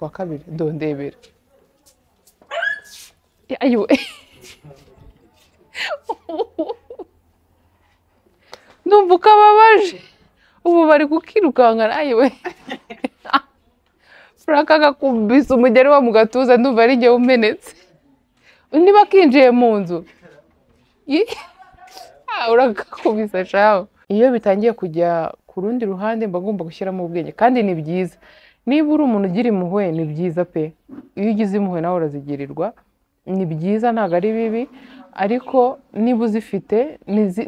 kwa kabiri ndondebera ayo ndumva ukababaje ubu bari kukirukangana ayo Frank agakubise umugeri wa mu gatuza ndumva ari njye umenetse niba kinjiye mu nzu urakakubise shaho iyo bitangiye kujya ku rundi ruhande mba ngomba gushyiramo ubwenge kandi ni byiza niba uri umuntu ugira impuhwe ni byiza pe iyo ugize impuhwe nawe urazigirirwa ni byiza ntabwo ari bibi ariko niba uzifite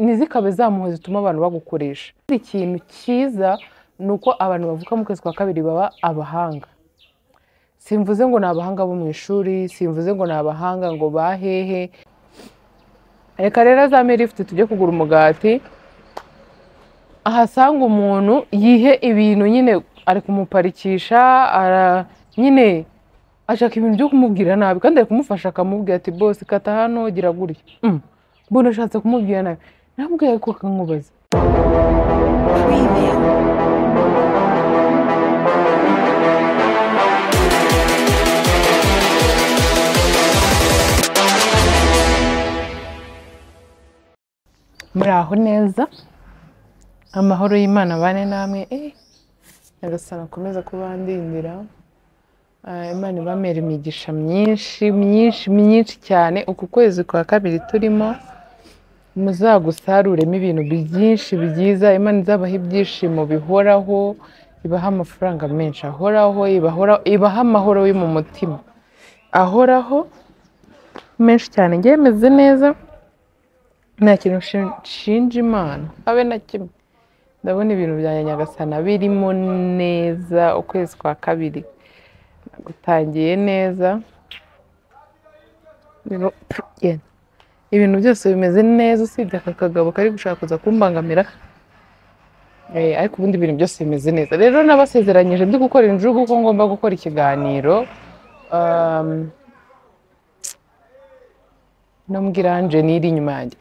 ntizikabe za mpuhwe zituma abantu bagukoresha ikintu cyiza ni uko abantu bavuka mu kwezi kwa kabiri baba abahanga simvuze ngo ni abahanga bo mu ishuri simvuze ngo ni abahanga ngo bahehe reka rero azamere ifite tujye kugura umugati ahasanga umuntu yihe ibintu nyine ari kumuparikisha nyine ashaka ibintu byo kumubwira nabi kandi ari kumufasha akamubwira ati boss kata hano gira gutya mbona ashatse kumubwira nabi namubwiye ko kankubaza muraho neza amahoro y'Imana bane namwe nyagasana akomeza kubandindira Imana ibamera imigisha myinshi cyane uku kwezi kwa kabiri turimo muzagusaruremo ibintu byinshi byiza Imana izabaha ibyishimo bihoraho ibaha amafaranga menshi ahoraho ibaha amahoro yo mu mutima ahoraho menshi cyane ngiye meze neza nta kintu nshinja Imana habe na kimwe ndabona ibintu bya nyagasana birimo neza ukwezi kwa kabiri gutangiye neza ibintu byose bimeze neza usibye aka kagabo kari gushaka kuza kumbangamira ariko ubundi ibintu byose bimeze neza rero nabasezeranyije ndi gukora injugu ko ngomba gukora ikiganiro nambwira Anje niri inyuma yanjye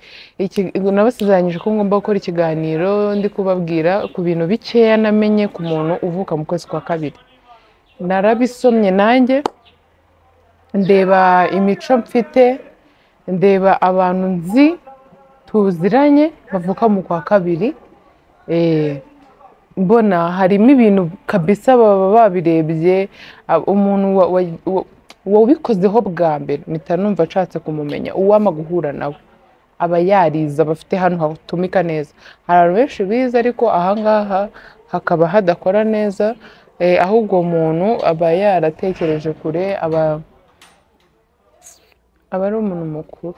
nabasezeranyije ko ngomba gukora ikiganiro ndi kubabwira ku bintu bikeya namenye ku muntu uvuka mu kwezi kwa kabiri narabisomye nanjye ndeba imico mfite ndeba abantu nzi tuziranye bavuka mu kwa kabiri mbona harimo ibintu kabisa baba babirebye umuntu wabikozeho bwa mbere mpita numva nshatse kumumenya uwama guhura nawe aba yariza bafite hano hatumika neza hari abantu benshi biza ariko ahangaha hakaba hadakora neza ahubwo umuntu aba yaratekereje kure aba ari umuntu mukuru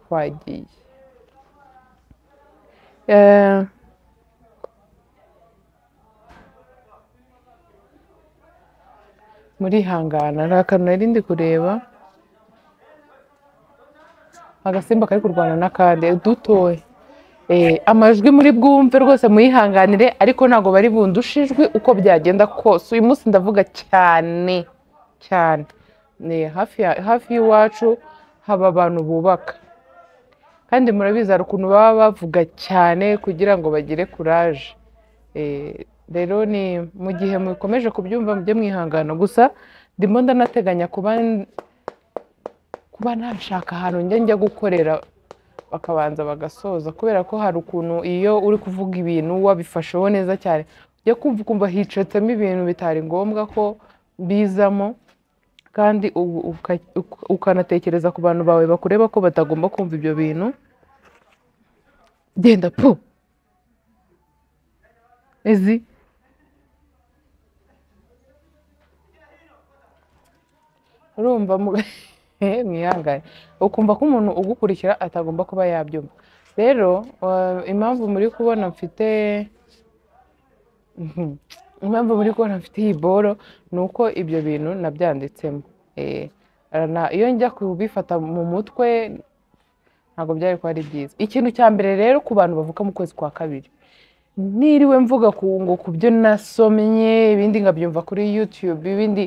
twagiye muri hangana nta kantu nari ndi kureba agasimba kari kurwana n'akandi dutoye amajwi muri bwumve rwose muyihanganire ariko ntabwo bari bundushijwe uko byagenda kose uyu munsi ndavuga cyane hafi y'iwacu haba abantu bubaka kandi murabizi hari ukuntu baba bavuga cyane kugira ngo bagire kuraje rero ni mu gihe mukomeje kubyumva mujye mwihangana gusa ndimo ndanateganya kuba nashaka ahantu njya gukorera bakabanza bagasoza kubera ko hari ukuntu iyo uri kuvuga ibintu wabifasheho neza cyane ujya kumva hicetsemo ibintu bitari ngombwa ko bizamo kandi ukanatekereza ku bantu bawe bakureba ko batagomba kumva ibyo bintu genda urumva mwihangane ukumva ko umuntu ugukurikira atagomba kuba yabyumva rero impamvu muri kubona mfite iyi boro ni uko ibyo bintu nabyanditsemo iyo njya kubifata mu mutwe ntabwo byari kuba ari byiza ikintu cya mbere rero ku bantu bavuka mu kwezi kwa kabiri niriwe mvuga ku byo nasomye ibindi ngabyumva kuri YouTube ibindi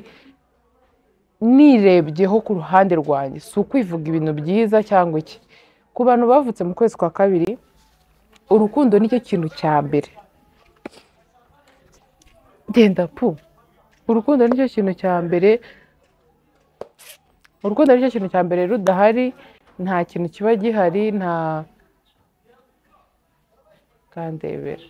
nirebyeho ku ruhande rwanjye si ukwivuga ibintu byiza cyangwa iki ku bantu bavutse mu kwezi kwa kabiri urukundo nicyo kintu cya mbere genda urukundo nicyo kintu cya mbere, urukundo nicyo kintu cya mbere rudahari nta kintu kiba gihari, nta kandebera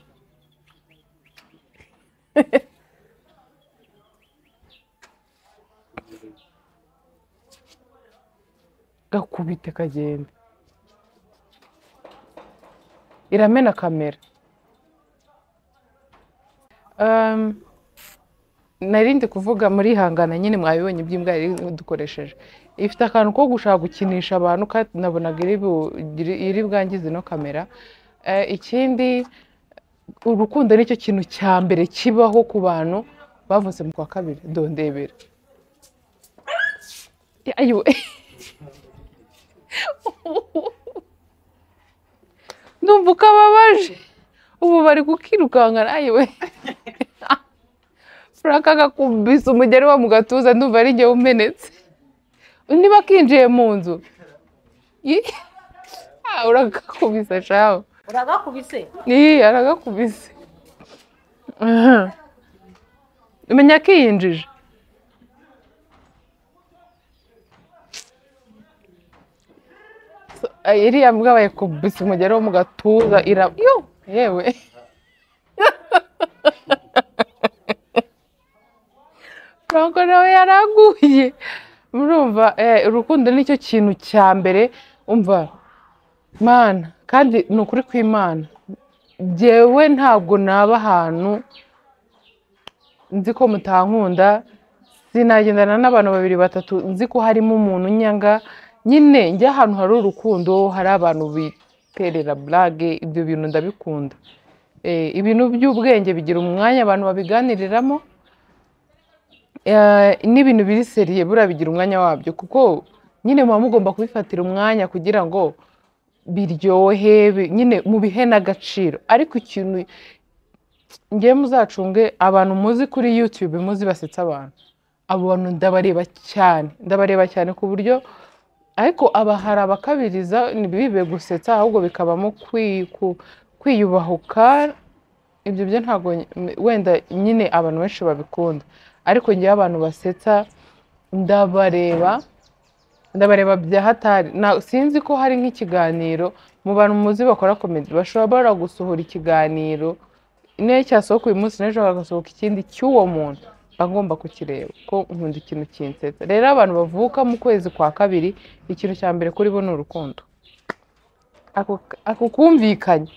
gakubite kagenda iramena kamera. Narindi kuvuga muri hangana nyine mwabibonye by'imbwa dukoresheje ifite akantu ko gushaka gukinisha abantu kandi nabonaga iri bwangize no kamera. Ikindi urukundo nicyo kintu cya mbere kibaho ku bantu bavutse mu kwa kabiri. Ndondebera ayiwe ndumva ukababaje ubu bari kukirukankana. Ayiwe Frank agakubise umugeri wa mu gatuza ndumva ari njye umenetse. Niba kinjiye mu nzu uragakubise shaho. Uragakubise? Aragakubise. Umenya kiyinjije. Iriya mbwa bayikubise umugeri wo mu gatuza yewe Frank nawe yaraguye. Murumva urukundo nicyo kintu cya mbere umva mana, kandi ni ukuri kw'Imana jewe ntabwo naba ahantu nzi ko mutankunda, sinagendana n'abantu babiri batatu nzi ko harimo umuntu nyanga. Nyine njye ahantu hari urukundo, hari abantu biterera blague, ibyo bintu ndabikunda. Ibintu by'ubwenge bigira umwanya abantu babiganiriramo, n'ibintu biri seriye buriya bigira umwanya wabyo, kuko nyine muba mugomba kubifatira umwanya kugira ngo biryohe, nyine mubihe n'agaciro. Ariko ikintu ngiye muzacunge abantu muzi kuri YouTube muzi basetsa abantu, abo bantu ndabareba cyane ku buryo, ariko hari abakabiriza ntibibe gusetsa ahubwo bikabamo kwiyubahuka. Ibyo byo ntabwo wenda nyine abantu benshi babikunda, ariko ngiye abantu basetsa ndabareba bya hatari. Sinzi ko hari nk'ikiganiro mu bantu muzi bakora comedy bashobora gusohora ikiganiro niyo cyasohoka uyu munsi n'ejo hagasohoka ikindi cy'uwo muntu, bagomba kukireba ko nkunda ikintu kinsetsa. Rero abantu bavuka mu kwezi kwa kabiri ikintu cya mbere kuri bo ni urukundo. Ako kumvikanye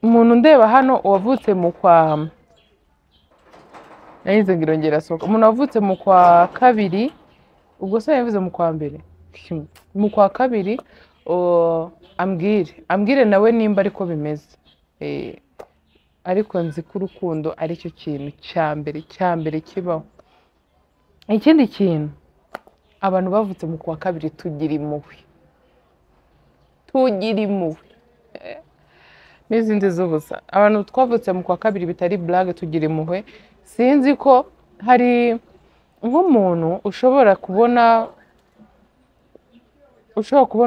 umuntu ndeba hano wavutse mu kwa nahize ngirongera soka, umuntu wavutse mu kwa kabiri, ubwo se yavuze mu kwa mbere, mu kwa kabiri ambwire nawe nimba ariko bimeze. Ariko nzi ko urukundo aricyo kintu cya mbere kibaho. Ikindi kintu abantu bavutse mu kwa kabiri tugira impuhwe n'izindi z'ubusa. Abantu twavutse mu kwa kabiri bitari blague tugira impuhwe. Sinzi ko hari nk'umuntu ushobora kubona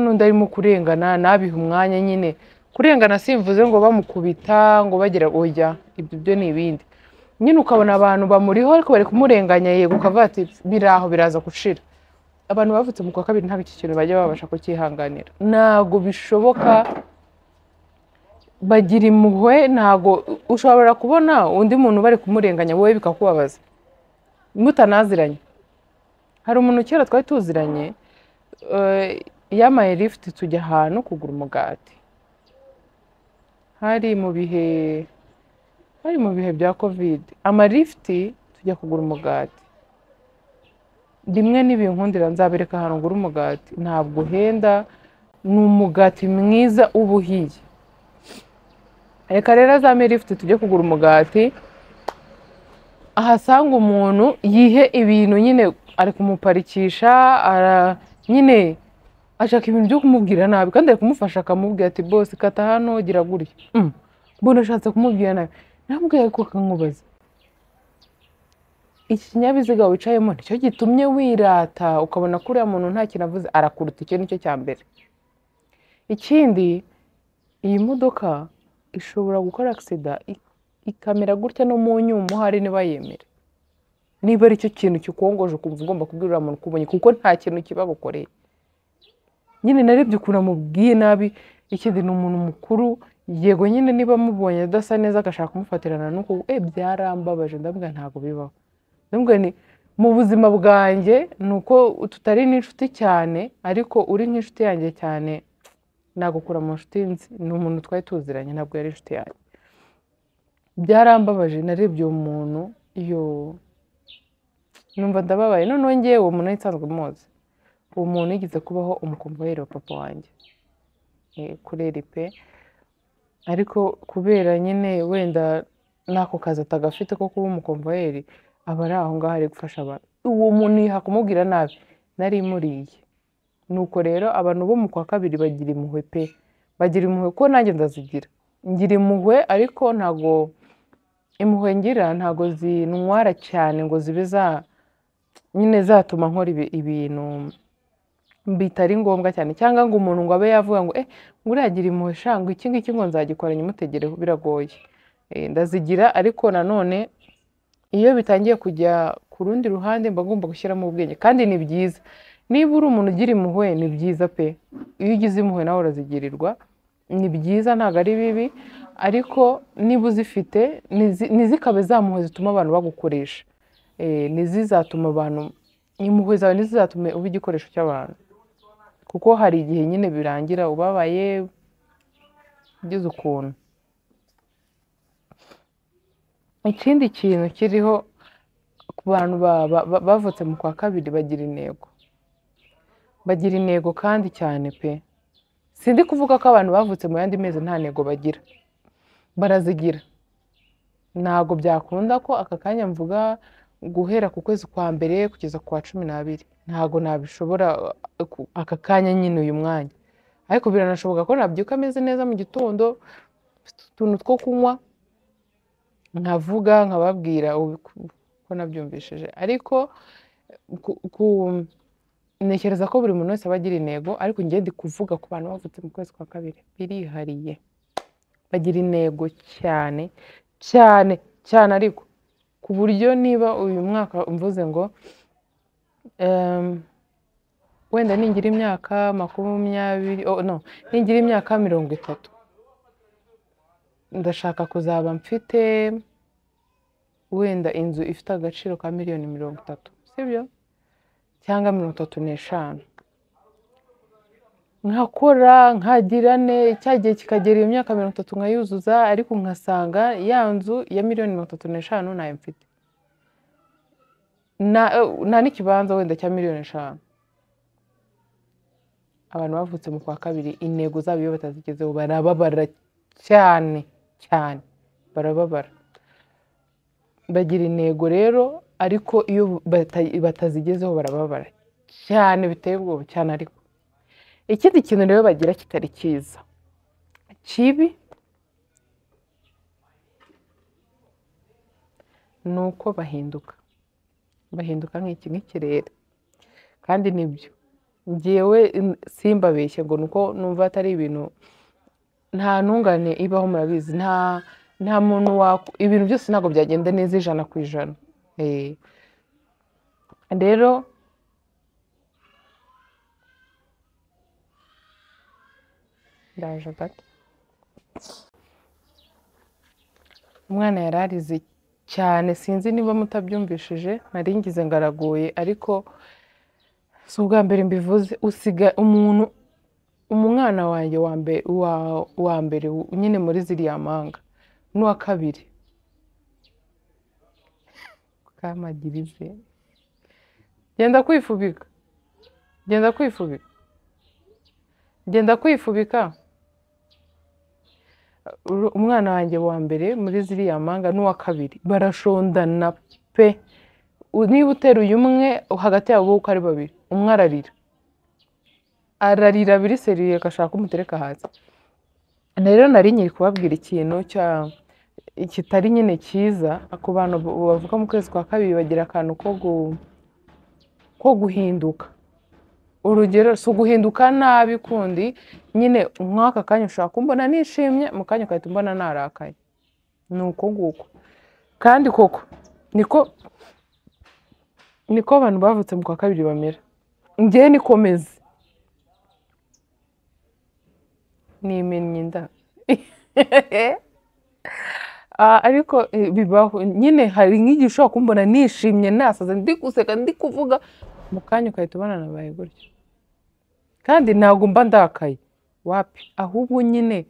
undi arimo kurengana nabiha umwanya. Nyine kurengana simvuze ngo bamukubita ngo bagera oya, ibyo byo ni ibindi. Nyine ukabona abantu bamuriho ariko bari kumurenganya, yego ukavuga ati biraho biraza gushira. Abantu bavutse mu kwa kabiri ntabwo iki kintu bajya babasha kukihanganira, ntago bishoboka. Bagira impuhwe, ntago ushobora kubona undi muntu bari kumurenganya wowe bikakubabaza mutanaziranye. Hari umuntu kera twari tuziranye yamaye lift tujya ahantu kugura umugati, hari mu bihe bya covid. Amalifti tujya kugura umugati, rimwe n'ibinkundira nzabereka ahantu ngura umugati, ntabwo uhenda, ni umugati mwiza ubuhiye. Reka rero azame lift tujye kugura umugati, ahasanga umuntu yihe ibintu nyine ari kumuparikisha, nyine ashaka ibintu byo kumubwira nabi, kandi ari kumufasha akamubwira ati boss kata hano gira gutya. Mbona ashatse kumubwira nabi, namubwiye ko kankubaza iki kinyabiziga wicayemo nicyo gitumye wirata ukabona ko uriya muntu nta kintu avuze, arakuruta. Icyo nicyo cya mbere. Ikindi, iyi modoka ishobora gukora accident ikamera gutya no mu nyuma hari niba yemere. niba ari cyo kintu kikongoje ukumva ugomba kubwira umuntu ukubonye kuko nta kintu kiba gukoreye. Nyine narebye ukuntu amubwiye nabi, ikindi ni umuntu mukuru, yego nyine niba mubonye adasa neza agashaka kumufatirana nuko byarambabaje, ndabwira ntabwo bibaho. Ndabwira ni mu buzima bwanjye nuko tutari n'inshuti cyane, ariko uri nk'inshuti yanjye cyane nagukura mu nshuti nzi, ni umuntu twari tuziranye, ntabwo yari inshuti yanjye. Byarambabaje, narebye uwo muntu numva ndababaye. Noneho ngewe uwo muntu nsanzwe muzi, uwo muntu yigeze kubaho umukomvayeri wa papa wanjye kuri RP, ariko kubera nyine wenda n'ako kazi atagafite ko kuba umukomvayeri, aba ari aho ngaho ari gufasha abantu. Uwo muntu yiha kumubwira nabi, nari muriye. Nuko rero abantu bo mu kwa kabiri bagira impuhwe pe, bagira impuhwe ko nanjye ndazigira. Ngira impuhwe ariko ntago impuhwe ngira ntago zintwara cyane ngo zibe nyine zatuma nkora ibintu bitari ngombwa cyane, cyangwa ngo umuntu ngo abe yavuga ngo nguragira impuhwe shango iki ngiki ngo nzagikoranye mutegereho, biragoye. Ndazigira ariko nanone iyo bitangiye kujya ku rundi ruhande mba ngomba gushyiramo ubwenge, kandi ni byiza. Niba uri umuntu ugira impuhwe ni byiza pe, iyo ugize impuhwe nawe urazigirirwa, ni byiza ntabwo ari bibi, ariko niba uzifite ntizikabe za mpuhwe zituma abantu bagukoresha, ntizizatuma abantu, impuhwe zawe ntizizatume uba igikoresho cy'abantu, kuko hari igihe nyine birangira ubabaye ugize ukuntu. Ikindi kintu kiriho ku bantu bavutse mu kwa kabiri, bagira intego kandi cyane pe. Sindi kuvuga ko abantu bavutse mu yandi mezi nta ntego bagira, barazigira. Ntabwo byakunda ko aka kanya mvuga guhera ku kwezi kwa mbere kugeza ku wa 12, ntabwo nabishobora aka kanya nyine uyu mwanya, ariko biranashoboka ko nabyuka ameze neza mu gitondo, utuntu two kunywa nkavuga nkababwira ko nabyumvishije. Ariko ntekereza ko buri muntu wese aba agira intego, ariko njye ndi kuvuga ku bantu bavutse mu kwezi kwa kabiri, birihariye, bagira intego cyane cyane cyane, ariko ku buryo niba uyu mwaka mvuze ngo wenda ningira imyaka 20, ningira imyaka 30, ndashaka kuzaba mfite wenda inzu ifite agaciro ka miliyoni 30, sibyo? Cyangwa 35. Nkakora nkagira cyagiye kikagera iyo myaka 30 nkayuzuza, ariko nkasanga ya nzu ya miliyoni 35 nayo mfite, nta n'ikibanza wenda cya miliyoni 5. Abantu bavutse mu kwa kabiri intego zabo iyo batazigezeho barababara cyane cyane, barababara. Bagira intego rero, ariko iyo batazigezeho barababara cyane biteye ubwoba cyane. Ariko ikindi kintu rero bagira kitari cyiza kibi, nuko bahinduka nk'ikirere, kandi nibyo ngewe simbabeshye ngo nuko numva atari ibintu, nta ntungane ibaho, murabizi, nta muntu ibintu byose ntabwo byagenda neza 100%. Rero ndaje gato, umwana yararize cyane, sinzi niba mutabyumvishije, nari ngize ngaraguye, ariko si ubwa mbere mbivuze. Usiga umwana wanjye wa mbere nyine muri ziriya manga, n'uwa kabiri kamagirize, genda kwifubika. Umwana wanjye wa mbere muri ziriya manga n'uwa kabiri barashondana pe. Niba uteruye umwe hagati yabo uko ari babiri, umwe ararira biri seriye agashaka umutereka hasi. Rero nari nyiri kubabwira ikintu kitari nyine cyiza ku bantu bavuga mu kwezi kwa kabiri, bagira akantu ko guhinduka. Urugero si uguhinduka nabi kundi, nyine nk'aka kanya ushaka kumbona nishimye, mu kanya ukahita umbona narakaye, ni uko nguko. Kandi koko niko niko abantu bavutse mu kwa kabiri bamera. Njye nikomeze nimennye inda ariko bibaho nyine. Hari nk'igihe ushobora kumbona nishimye nasaze ndi guseka ndi kuvuga, mu kanya ugahita ubona nabaye gutya, kandi ntabwo mba ndakaye wapi, ahubwo nyine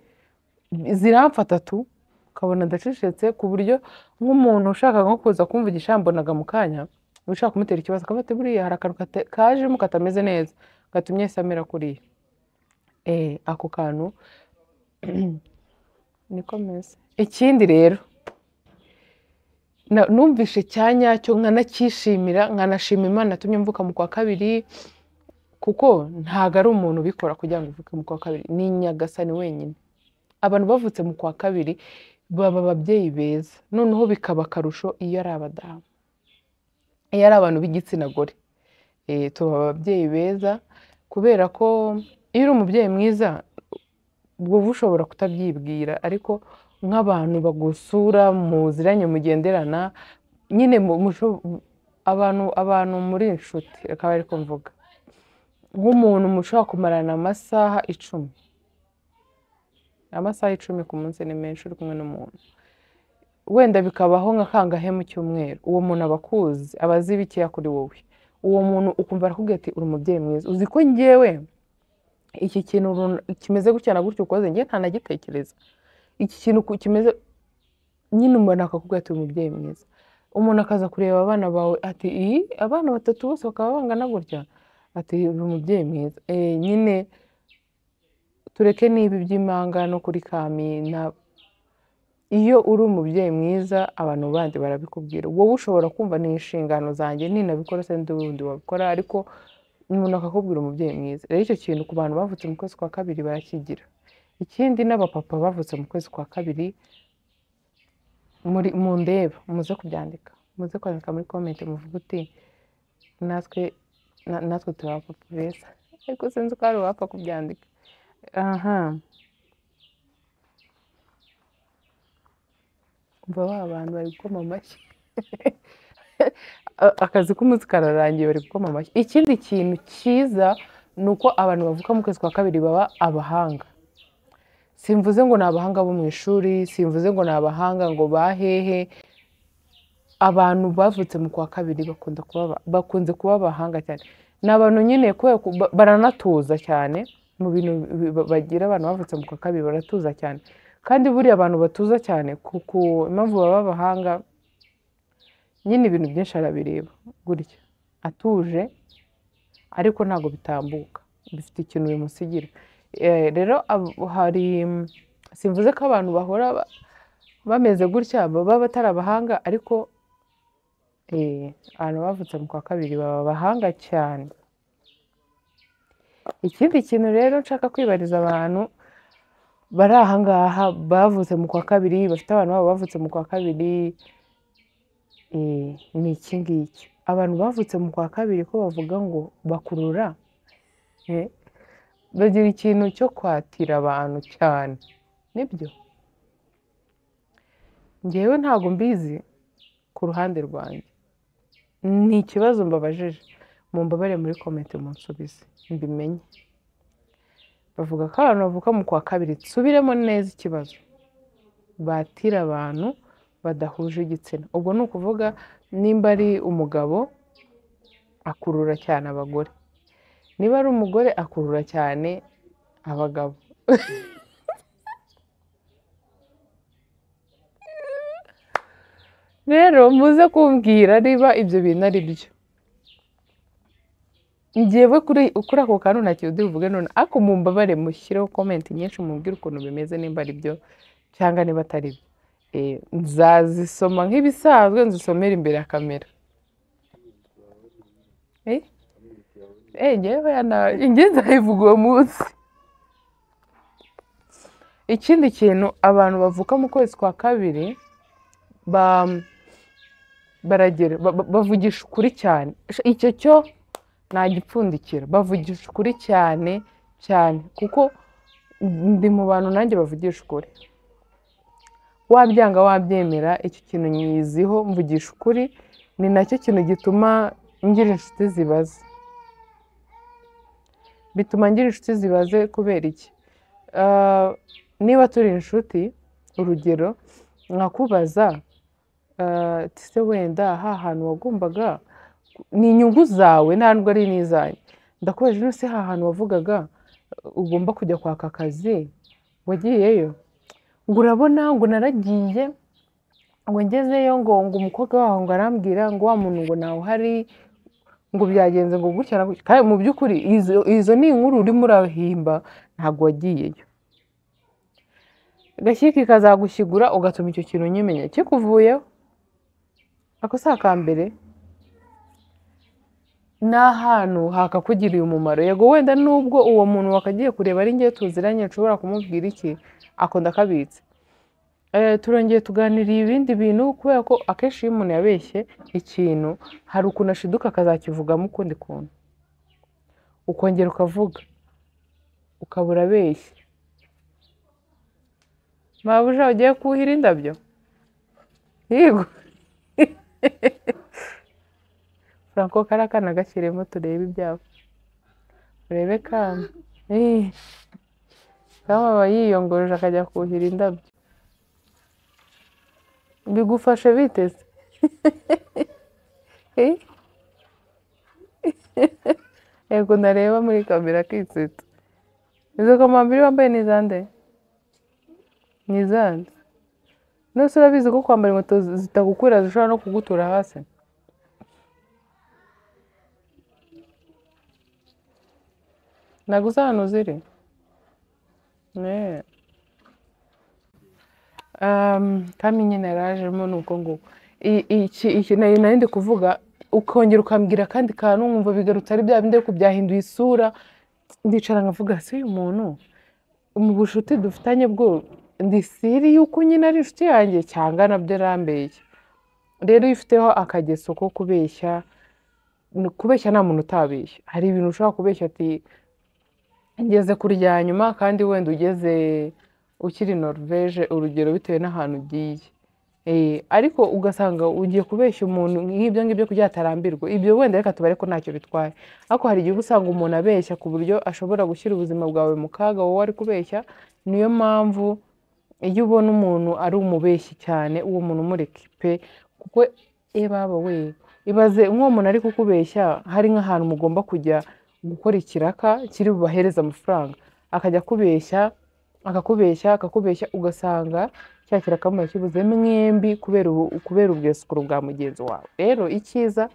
ziramfata tu ukabona ndacecetse, ku buryo nk'umuntu ushaka nko kuza kumvugisha yambonaga mu kanya ushaka kumutera ikibazo akavuga ati buriya hari akantu kajemo katameze neza gatumye samira kuriya. Ako kantu niko meze. Ikindi rero numvishe cyanyacyo nkanacyishimira, nkanashima Imana yatumye mvuka mu kwa kabiri, kuko ntago ari umuntu ubikora kugira ngo uvuke mu kwa kabiri, ni Nyagasani wenyine. Abantu bavutse mu kwa kabiri baba ababyeyi beza, noneho bikaba akarusho iyo ari abadamu, iyo ari abantu b'igitsina gore, tuba ababyeyi beza, kubera ko iyo uri umubyeyi mwiza wowe ushobora kutabyibwira, ariko nk'abantu bagusura muziranye mugenderana nyine abantu muri inshuti, akaba ariko mvuga, nk'umuntu mushobora kumarana amasaha 10, amasaha 10 ku munsi ni menshi uri kumwe n'umuntu, wenda bikabaho nka kangahe mu cyumweru, uwo muntu aba akuzi, aba azi bikeya kuri wowe, uwo muntu ukumva arakubwira ati uri umubyeyi mwiza, uzi ko njyewe iki kintu kimeze gutya na gutya ukoze njye ntanagitekereza, iki kintu kimeze nyine, umuntu akakubwira ati uri umubyeyi mwiza. Umuntu akaza kureba abana bawe ati abana 3 bose bakaba bangana gutya, ati uri umubyeyi mwiza. Nyine tureke niba iby'imanga no kuri kami, iyo uri umubyeyi mwiza abantu bandi barabikubwira, wowe ushobora kumva ni inshingano zanjye ninabikora se n'ubundi wabikora, ariko umuntu akakubwira umubyeyi mwiza. Rero icyo kintu ku bantu bavutse mu kwezi kwa kabiri barakigira. Ikindi n'abapapa bavutse mu kwezi kwa kabiri, mu ndeba muze kubyandika, muze kwandika muri comment muvuga uti natwe turi abapapa beza, ariko sinzi ko hari uwapfa kubyandika. Umva ba bantu bari gukoma amashyi akazi k'umunsi kararangiye bari gukoma amashyi. Ikindi kintu cyiza ni uko abantu bavuka mu kwezi kwa kabiri baba abahanga. Simvuze ngo ni abahanga bo mu ishuri, simvuze ngo ni abahanga ngo bahehe. Abantu bavutse mu kwa kabiri bakunze kuba abahanga cyane. Ni abantu nyine baranatuza cyane, mu bintu bagira abantu bavutse mu kwa kabiri baratuza cyane, kandi buriya abantu batuza cyane kuko impamvu baba abahanga nyine ibintu byinshi arabireba gutya atuje, ariko ntabwo bitambuka, bifite ikintu bimusigira. Rero hari, simvuze ko abantu bahora bameze gutya baba batari abahanga, ariko abantu bavutse mu kwa kabiri baba abahanga cyane. Ikindi kintu rero nshaka kwibariza abantu bari aha ngaha bavutse mu kwa kabiri, bafite abantu babo bavutse mu kwa kabiri, ni iki ngiki. Abantu bavutse mu kwa kabiri ko bavuga ngo bakurura, bagira ikintu cyo kwatira abantu cyane, nibyo? Njyewe ntabwo mbizi ku ruhande rwanjye, ni ikibazo mbabajije, mumbabare muri comment munsubize mbimenye. Bavuga ko abantu bavuka mu kwa kabiri, nsubiremo neza ikibazo, batira abantu badahuje igitsina. Ubwo ni ukuvuga nimba ari umugabo akurura cyane abagore, niba ari umugore akurura cyane abagabo. Rero muze kumbwira niba ibyo bintu ari byo. Njyewe kuri ako kantu nta kintu ndibuvuge none, ariko mumbabare mushyireho comment nyinshi mumbwire ukuntu bimeze, nimba ari byo cyangwa niba atari byo. Nzazisoma nk'ibisanzwe, nzisomera imbere ya kamera. Njyewe nzayivuga uwo munsi. Ikindi kintu, abantu bavuka mu kwezi kwa kabiri bavugisha ukuri cyane. Icyo cyo ntagipfundikira, bavugisha ukuri cyane cyane, kuko ndi mu bantu nanjye bavugisha ukuri. Wabyanga wabyemera, icyo kintu nyiziho, mvugisha ukuri. Ni nacyo kintu gituma ngira inshuti zibaze. Bituma ngira inshuti zibaze kubera iki? Niba turi inshuti, urugero nkakubaza se wenda hantu wagombaga ni inyungu zawe ntabwo ari n'izanjye, ndakubaje no se hantu wavugaga ugomba kujya kwaka akazi wagiyeyo? Ngo urabona ngo naragiye ngo ngezeyo ngo umukobwa waho ngo arambwira ngo wa muntu ngo nawe uhari ngo byagenze ngo gutya na gutya, kandi mu by'ukuri izo ni inkuru urimo urahimba, ntabwo wagiyeyo. Gashyika kazagushyigura ugatuma icyo kintu nyimenya kikuvuyeho. Ako si akambere, n'ahantu hakakugiriye umumaro. Yego wenda nubwo uwo muntu wakagiye kureba ari ngiye tuziranye nshobora kumubwira iki, ako ndakabitse. Turongeye tuganiriye ibindi bintu kubera ko akenshi iyo umuntu yabeshye ikintu hari ukuntu ashiduka akazakivugamo ukundi kuntu, ukongera ukavuga ukabura abeshye. Mabuja ugiye kuhira indabyo? Yego. Franco kari akana gashyiremo turebe ibyabo, urebe kama kama aba yiyongoje akajya kuhira indabyo. Bigufashe biteze? Yego ndareba muri kamera kitsetsa. Izo kamambiri wambaye ni zande? Ni zande? Nose urabizi ko kwambara inkweto zitagukwira zishobora no kugutura hasi? Naguze ahantu ziri? Kami nyine yarajemo nuko nguko. Iki nari ndi kuvuga ukongera ukambwira kandi kantu nkumva bigarutse ari bya bindi ko byahinduye isura, ndicara nkavuga se uyu muntu mu bushuti dufitanye bwo ndi siri yuko nyine ari inshuti yanjye cyangwa nabyo rambeye. Rero iyo ufiteho akageso ko kubeshya nta muntu utabeshya. Hari ibintu ushobora kubeshya ati ngeze kurya nyuma kandi wenda ugeze ukiri Norvège urugero bitewe n'ahantu ugiye. Ariko ugasanga ugiye kubeshya umuntu nk'ibyo ngibyo kugira atarambirwa. Ibyo wenda reka tubare ko ntacyo bitwaye. Ariko hari igihe usanga umuntu abeshya ku buryo ashobora gushyira ubuzima bwawe mu kaga wowe ari kubeshya. Niyo mpamvu iyo ubona umuntu ari umubeshyi cyane uwo muntu umureke pe, kuko baba we ibaze nk'uwo muntu ari kukubeshya hari nk'ahantu mugomba kujya gukora ikiraka kiri bubahereza amafaranga, akajya akakubeshya ugasanga cya kiraka kibuze mwembi kubera ubwesukuru bwa mugenzi wawe. Rero icyiza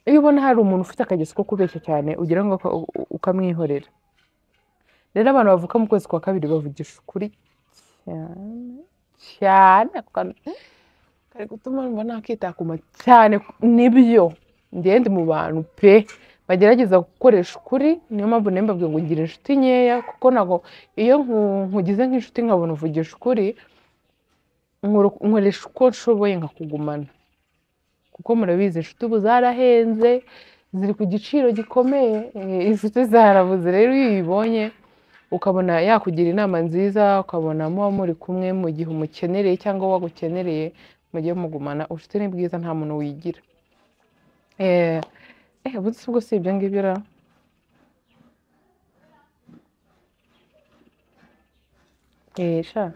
iyo ubona hari umuntu ufite akageso ko kubeshya cyane ugira ngo ukamwihorera. Rero abantu bavuka mu kwezi kwa kabiri bavugisha ukuri cyane kari gutuma numva nakitakuma cyane. Nibyo ngende mu bantu pe bagerageza gukoresha ukuri. Niyo mpamvu nembabwiye ngo ngira inshuti nkeya, kuko nago iyo nkugize nk'inshuti nkabona uvugisha ukuri nkoresha uko nshoboye nkakugumana, kuko murabizi inshuti ubu zarahenze ziri ku giciro gikomeye. Inshuti zarabuze. Rero iyo uyibonye ukabona yakugira inama nziza, ukabona muba muri kumwe mu gihe umukenereye cyangwa wagukenereye mugiye mugumana, ubucuti ni bwiza nta muntu wigira. Ubundi ubwo si ibyo ngibyo ra sha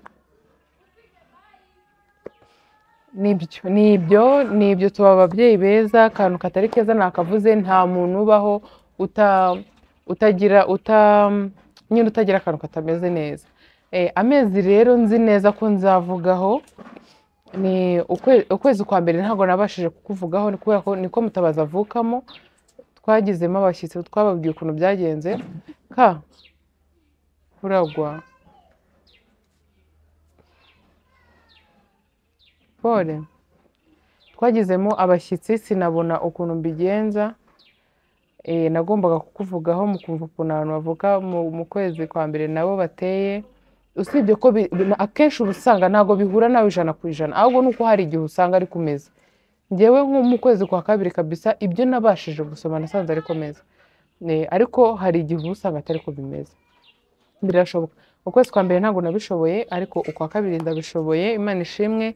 nibyo tuba ababyeyi beza. Akantu katari keza nakavuze, nta muntu ubaho utagira akantu katameze neza. Amezi rero nzi neza ko nzavugaho ni ukwezi kwa mbere. Ntabwo nabashije kukuvugaho kubera ko niko Mutabazi avukamo. Twagizemo abashyitsi twababwiye ukuntu byagenze. Uragwa Pole. Twagizemo abashyitsi sinabona ukuntu mbigenza. Nagombaga kukuvugaho mukumva ukuntu abantu bavuka mu kwezi kwa mbere nabo bateye. Usibye ko akenshi ubusanga ntago bihura nawe 100%, ahubwo nuko hari igihe usanga ari kumeza. Ngewe nko mu kwezi kwa kabiri kabisa ibyo nabashije gusoma nasanze ari komeza. Ariko hari igihe usanga atari ko bimeze. Birashoboka. Ukwezi kwa mbere ntago nabishoboye, ariko ukwa kabiri ndabishoboye, Imana ishimwe.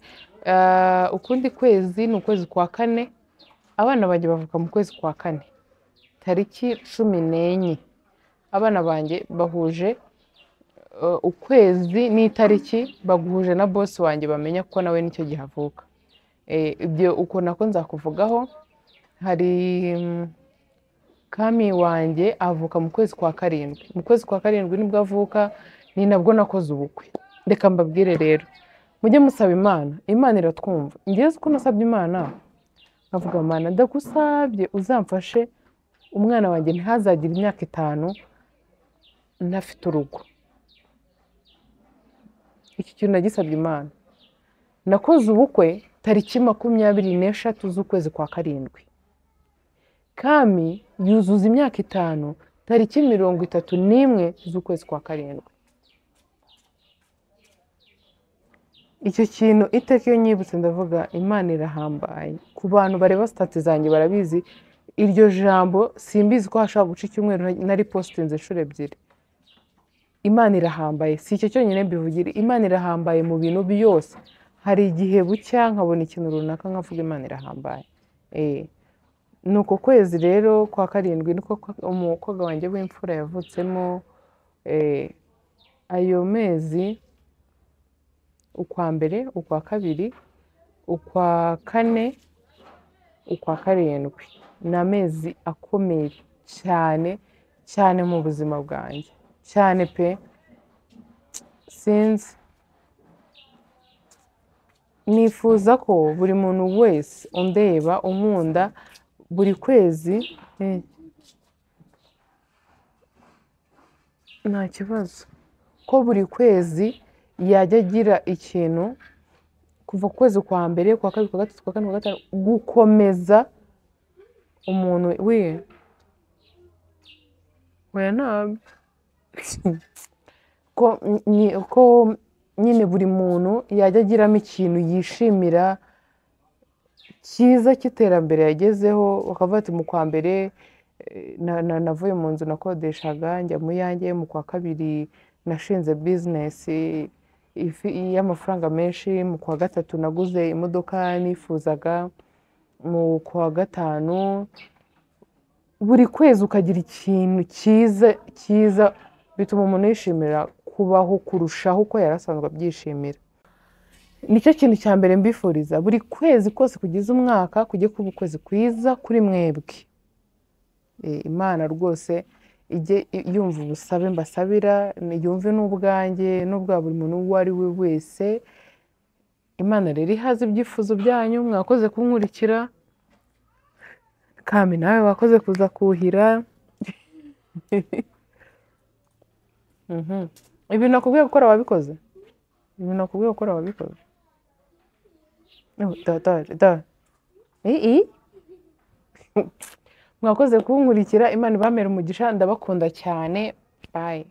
Ukundi kwezi ni ukwezi kwa kane, abana banjye bavuka mu kwezi kwa kane tariki 14. abana banjye bahuje ukwezi n'itariki, baguhuje na boss wanjye bamenya ko nawe nicyo gihe avuka. Ibyo uko nako nzakuvugaho. Hari Kami wanjye avuka mu kwezi kwa karindwi. Mu kwezi kwa karindwi nibwo avuka, ni nabwo nakoze ubukwe. Reka mbabwire rero, mujye musaba Imana, Imana iratwumva. Ngewe ko nasabye Imana, nkavuga Imana ndagusabye uzamfashe umwana wanjye ntihazagire imyaka 5 ntafite urugo. Iki kintu nagisabye Imana. Nakoze ubukwe tariki 23 z'ukwezi kwa karindwi. Kami yuzuza imyaka 5 tariki 31 z'ukwezi kwa karindwi. Icyo kintu iteka iyo nyibutse ndavuga Imana irahambaye. Ku bantu bareba stats zanjye barabizi, iryo jambo simbizi ko hashaka guca icyumweru nari postinze inshuro 2. Imana irahambaye, si icyo cyonyine mbivugira, Imana irahambaye mu bintu byose. Hari igihe bucya nkabona ikintu runaka nkavuga Imana irahambaye. Nuko kwezi rero kwa karindwi niko umukobwa wanjye w'imfura yavutsemo. Ayo mezi ukwa mbere, ukwa kabiri, ukwa kane, ukwa karindwi ni amezi akomeye cyane cyane mu buzima bwanjye, cyane pe. Sinzi, nifuza ko buri muntu wese undeba unkunda buri kwezi nta kibazo, ko buri kwezi yajya agira ikintu kuva ku kwezi kwa mbere, kwa kabiri, kwa gatatu, kwa kane, kwa gatanu, gukomeza umuntu oya ntabwo ko nyine buri muntu yajya agiramo ikintu yishimira cyiza cy'iterambere yagezeho. Bakavuga ati mu kwa mbere navuye mu nzu nakodeshaga njya mu yanjye, mu kwa kabiri nashinze business y'amafaranga menshi, mu kwa gatatu naguze imodoka nifuzaga, mu kwa gatanu. Buri kwezi ukagira ikintu cyiza bituma umuntu yishimira kubaho kurushaho uko yarasanzwe abyishimira. Nicyo kintu cya mbere mbifuriza, buri kwezi kose kugize umwaka kujye kuba ukwezi kwiza kuri mwebwe. Imana rwose ijye yumva ubusabe mbasabira, yumve n'ubwanjye n'ubwa buri muntu uwo ari we wese. Imana rero ihaze ibyifuzo byanyu. Mwakoze kunkurikira. Kami nawe wakoze kuza kuhira. Ibintu nakubwiye gukora wabikoze? Ibintu nakubwiye gukora wabikoze? Mwakoze kunkurikira. Imana ibamere umugisha. Ndabakunda cyane. Bye.